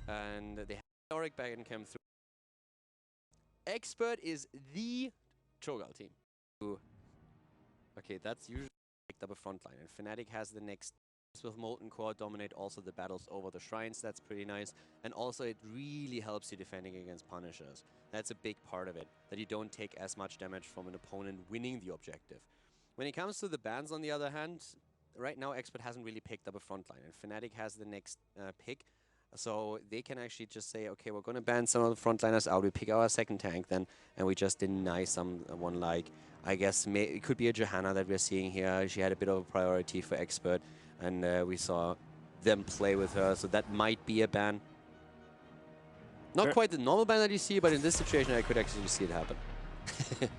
hero. And they have Yorick back and came through. Expert is the Cho'Gall team. Okay, that's usually picked up a front line. And Fnatic has the next with Molten Core dominate also the battles over the shrines. That's pretty nice. And also it really helps you defending against Punishers. That's a big part of it, that you don't take as much damage from an opponent winning the objective. When it comes to the bans, on the other hand, right now Expert hasn't really picked up a front line. And Fnatic has the next pick. So they can actually just say, okay, we're going to ban some of the frontliners out. We pick our second tank then, and we just deny someone like, I guess, it could be a Johanna that we're seeing here. She had a bit of a priority for Expert, and we saw them play with her. So that might be a ban. Not quite the normal ban that you see, but in this situation, I could actually see it happen.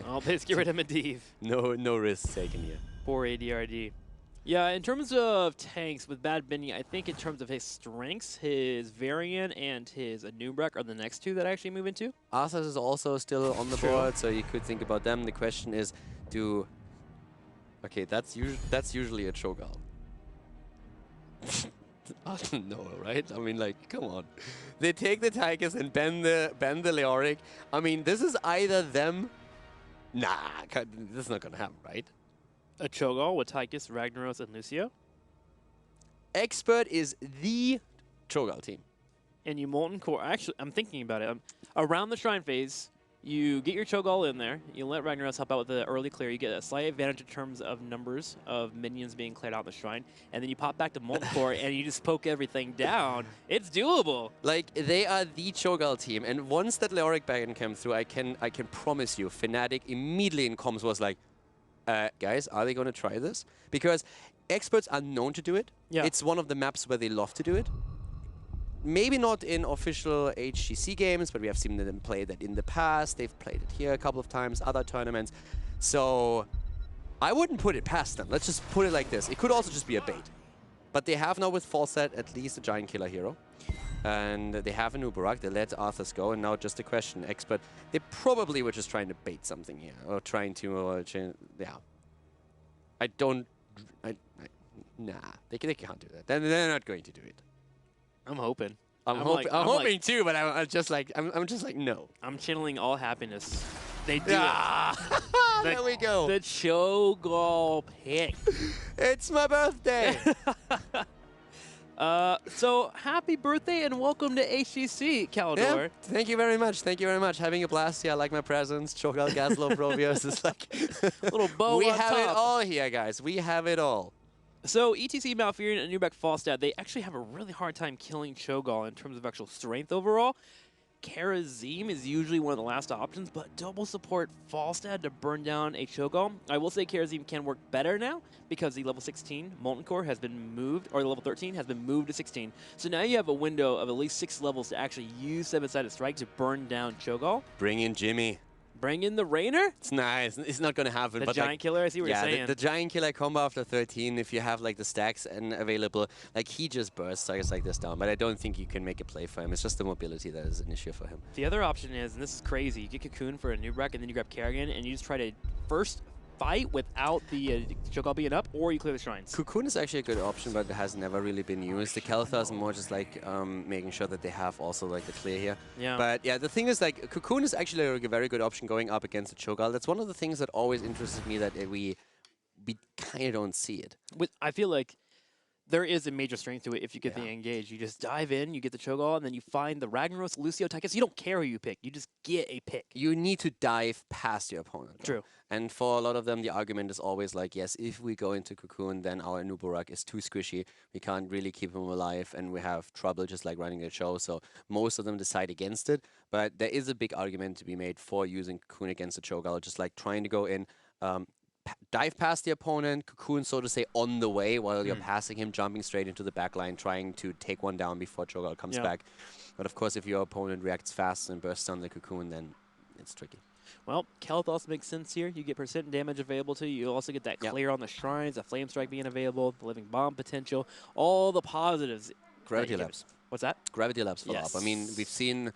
I'll just get rid of Medivh. No risks taken here. Poor ADRD. Yeah, in terms of tanks with Bad Bunny, I think in terms of his strengths, his Varian and his Anubrak are the next two that I actually move into. Arthas is also still on the board, so you could think about them. The question is, okay, that's usually a Cho'Gall. I don't know, right? I mean, like, come on. They take the Tigers and bend the Leoric. I mean, this is either them. Nah, this is not gonna happen, right? A Cho'Gall with Tychus, Ragnaros, and Lucio. Expert is the Cho'Gall team. And you Molten Core. Actually, I'm thinking about it. Around the Shrine phase, you get your Cho'Gall in there. You let Ragnaros help out with the early clear. You get a slight advantage in terms of numbers of minions being cleared out in the Shrine. And then you pop back to Molten Core and you just poke everything down. It's doable. Like, they are the Cho'Gall team. And once that Leoric backend came through, I can promise you, Fnatic immediately in comms was like, guys, are they going to try this? Because experts are known to do it. Yeah. It's one of the maps where they love to do it. Maybe not in official HGC games, but we have seen them play that in the past. They've played it here a couple of times, other tournaments. So I wouldn't put it past them. Let's just put it like this. It could also just be a bait. But they have now with Falset at least a Giant Killer hero. And they have a Nubarak. They let Arthas go, and now just a question. Expert, they probably were just trying to bait something here, or trying to, yeah. Nah, they can't do that. They're not going to do it. I'm hoping. I'm hoping too, but I'm just like no. I'm channeling all happiness. They do it. There we go. The Cho'Gall pick. It's my birthday. So happy birthday and welcome to HGC, Caldor. Yeah, thank you very much. Thank you very much. Having a blast here. I like my presents. Cho'Gall, Gaslow, Provios is like little bow. We on have top. it all here, guys. We have it all. So ETC, Malfurion, and Nubrak Falstad, they actually have a really hard time killing Cho'Gall in terms of actual strength overall. Karazim is usually one of the last options, but double support Falstad to burn down a Cho'Gall. I will say Karazim can work better now because the level 16 Molten Core has been moved, or the level 13 has been moved to 16. So now you have a window of at least 6 levels to actually use 7-sided strike to burn down Cho'Gall. Bring in Jimmy. Bring in the Rainer? It's nice. It's not going to happen. The but Giant like, Killer, I see what you're saying. The Giant Killer combo after 13, if you have like the stacks and available, like he just bursts targets like this down. But I don't think you can make a play for him. It's just the mobility that is an issue for him. The other option is, and this is crazy, you get Cocoon for a Nubrak and then you grab Kerrigan and you just try to first fight without the Cho'Gall being up, or you clear the shrines. Cocoon is actually a good option, but it has never really been used. The Kel'Thas is more just like making sure that they have also like the clear here. Yeah. But yeah, the thing is like Cocoon is actually a very good option going up against the Cho'Gall. That's one of the things that always interested me, that we kind of don't see it. I feel like there is a major strength to it if you get the engage. You just dive in, you get the Cho'Gall, and then you find the Ragnaros, Lucio, Tychus. You don't care who you pick. You just get a pick. You need to dive past your opponent. True. And for a lot of them, the argument is always like, yes, if we go into Cocoon, then our Nubarak is too squishy. We can't really keep him alive, and we have trouble just like running the show. So most of them decide against it. But there is a big argument to be made for using Cocoon against the Cho'Gall, just like trying to go in, dive past the opponent, Cocoon, so to say, on the way while you're passing him, jumping straight into the backline, trying to take one down before Cho'Gall comes back. But of course, if your opponent reacts fast and bursts down the Cocoon, then it's tricky. Well, Kelth also makes sense here. You get percent damage available to you. You also get that clear on the shrines, a Flame Strike being available, the Living Bomb potential, all the positives. Gravity Labs. What's that? Gravity Labs follow up. I mean, we've seen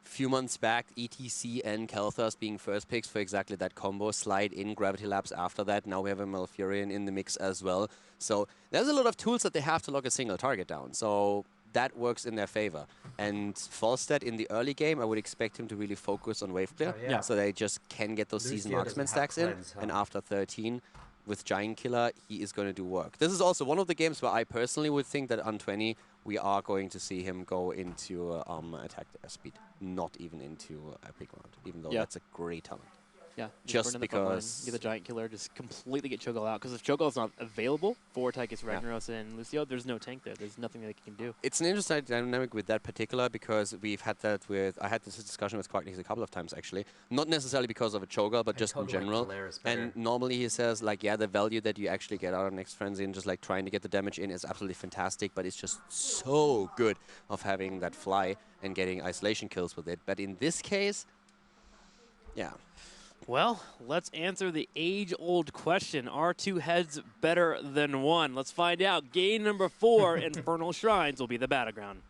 few months back, ETC and Kel'Thas being first picks for exactly that combo. Slide in Gravity Labs after that. Now we have a Malfurion in the mix as well. So there's a lot of tools that they have to lock a single target down. So that works in their favor. And Falstad in the early game, I would expect him to really focus on wave clear, Yeah. so they just can get those season marksman stacks in. And after 13, with Giant Killer, he is going to do work. This is also one of the games where I personally would think that on 20, we are going to see him go into attack speed, not even into epic round, even though that's a great talent. Yeah, Just because... get the Giant Killer, just completely get Cho'Gall out. Because if Cho'Gall's not available for Tychus, Ragnaros, and Lucio, there's no tank there. There's nothing that he can do. It's an interesting dynamic with that particular, because we've had that with... I had this discussion with Quacknix a couple of times, actually. Not necessarily because of a Cho'Gall, but just in general. And normally he says, like, yeah, the value that you actually get out of Next Frenzy and just, like, trying to get the damage in is absolutely fantastic, but it's just so good of having that fly and getting isolation kills with it. But in this case, yeah. Well, let's answer the age-old question. Are two heads better than one? Let's find out. Game number 4, Infernal Shrines, will be the battleground.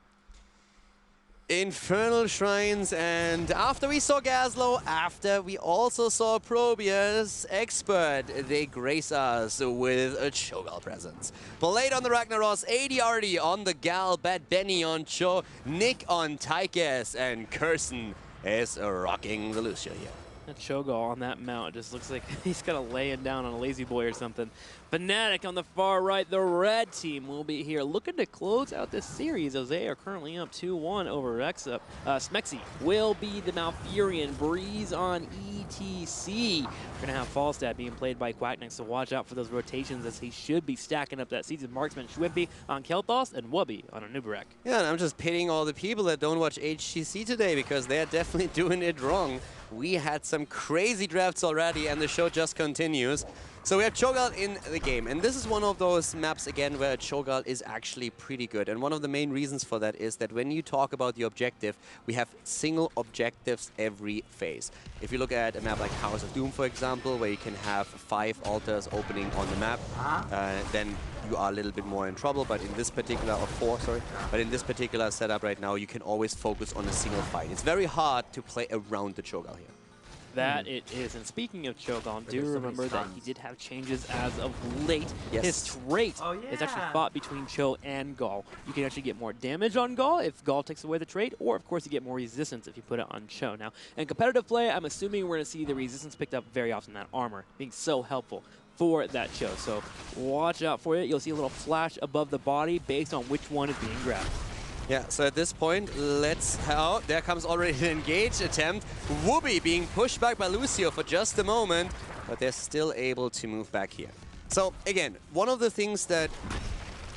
Infernal Shrines, and after we saw Gazlowe, after we also saw Probius, Expert, they grace us with a Cho'Gall presence. Blade on the Ragnaros, ADRD on the Gal, Bad Benny on Chou, Nick on Tychus, and Curson is rocking the Lucio here. That Cho'Gall on that mount just looks like he's kind of laying down on a lazy boy or something. Fnatic on the far right, the red team will be here looking to close out this series as they are currently up 2-1 over Rexup. Smexy will be the Malfurion, Breeze on ETC. We're going to have Falstad being played by Quacknix, so watch out for those rotations as he should be stacking up that season marksman. Schwimpy on Kel'Thas and Wubby on Anubarak. Yeah, and I'm just pitying all the people that don't watch HGC today because they're definitely doing it wrong. We had some crazy drafts already, and the show just continues. So we have Cho'Gall in the game, and this is one of those maps, again, where Cho'Gall is actually pretty good. And one of the main reasons for that is that when you talk about the objective, we have single objectives every phase. If you look at a map like House of Doom, for example, where you can have 5 altars opening on the map, then you are a little bit more in trouble. But in this particular, or 4, sorry, but in this particular setup right now, you can always focus on a single fight. It's very hard to play around the Cho'Gall here. That it is. And speaking of Cho'Gall, do remember that he did have changes as of late. Yes. His trait is actually fought between Chou and Gall. You can actually get more damage on Gall if Gall takes away the trait, or of course you get more resistance if you put it on Chou. Now, in competitive play, I'm assuming we're going to see the resistance picked up very often, that armor being so helpful for that Chou. So watch out for it. You'll see a little flash above the body based on which one is being grabbed. Yeah, so at this point, oh, there comes already an engage attempt. Wubby being pushed back by Lucio for just a moment, but they're still able to move back here. So again, one of the things that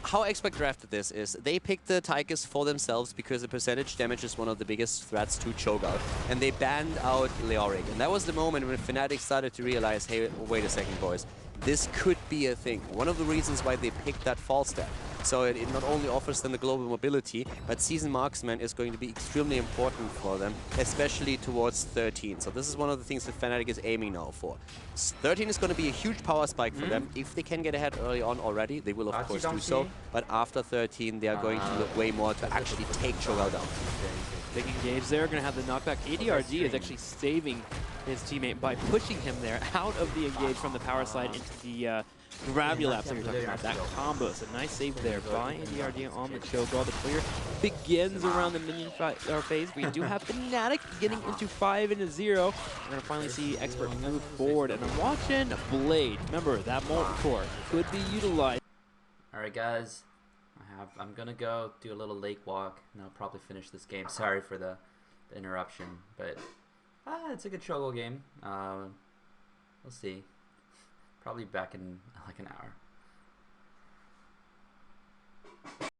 how Expect drafted this is they picked the Tychus for themselves because the percentage damage is one of the biggest threats to Cho'Gall, and they banned out Leoric. And that was the moment when Fnatic started to realize, hey, wait a second, boys, this could be a thing. One of the reasons why they picked that Falstad. So it not only offers them the global mobility, but Season Marksman is going to be extremely important for them, especially towards 13. So this is one of the things that Fnatic is aiming now for. 13 is going to be a huge power spike for them. If they can get ahead early on already, they will of course do so. But after 13, they are going to look way more to actually take Cho'Gall down. Big engage there, going to have the knockback. ADRD is actually saving his teammate by pushing him there out of the engage from the power slide into the gravity lapse that you're talking about. That combo, so nice save there by ADRD on the Cho'Gall. The clear begins around the minion phase. We do have Fnatic getting into 5 and a 0. We're going to finally see Expert move forward, and I'm watching Blade. Remember, that Molten Core could be utilized. Alright guys, I'm gonna go do a little lake walk, and I'll probably finish this game. Sorry for the interruption, but it's a good Cho'Gall game. We'll see. Probably back in like an hour.